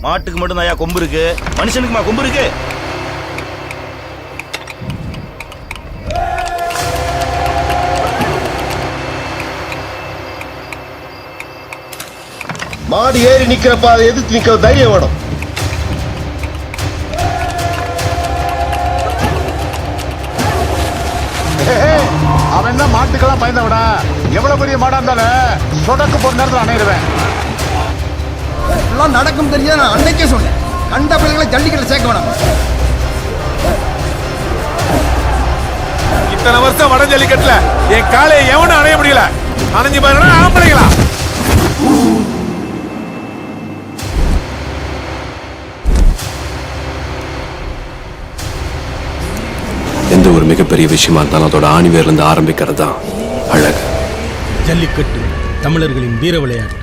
மாட்டுக்கு மட்டும் தான் கொம்பு இருக்கு, மனுஷனுக்குமா கொம்பு இருக்கு? மாடு ஏறி நிக்கிறப்ப அதை எதிர்த்து நிக்கிற தைரியம் வேணும். அவன் என்ன மாட்டுக்கெல்லாம் பயந்தவனா? எவ்வளவு பெரிய மாடா இருந்தாலும் சொடக்கு போற நேரத்தில் அணையிடுவேன். எல்லாம் நடக்கும் தெரிஞ்சா நான் அன்னைக்கே சொன்னேன், கண்ட பிள்ளைகளை ஜல்லிக்கட்டு சேர்க்க வேணாம். இத்தனை வருஷம் வட ஜல்லிக்கட்டுல என் காலையை எவனும் அணைய முடியல. அணைஞ்சு பாருன்னா ஆம்பளைங்களா? எந்த ஒரு மிகப்பெரிய விஷயமா இருந்தாலும் அதோட ஆணிவேர்ல இருந்து ஆரம்பிக்கிறது தான் அழகு. ஜல்லிக்கட்டு தமிழர்களின் வீர விளையாட்டு.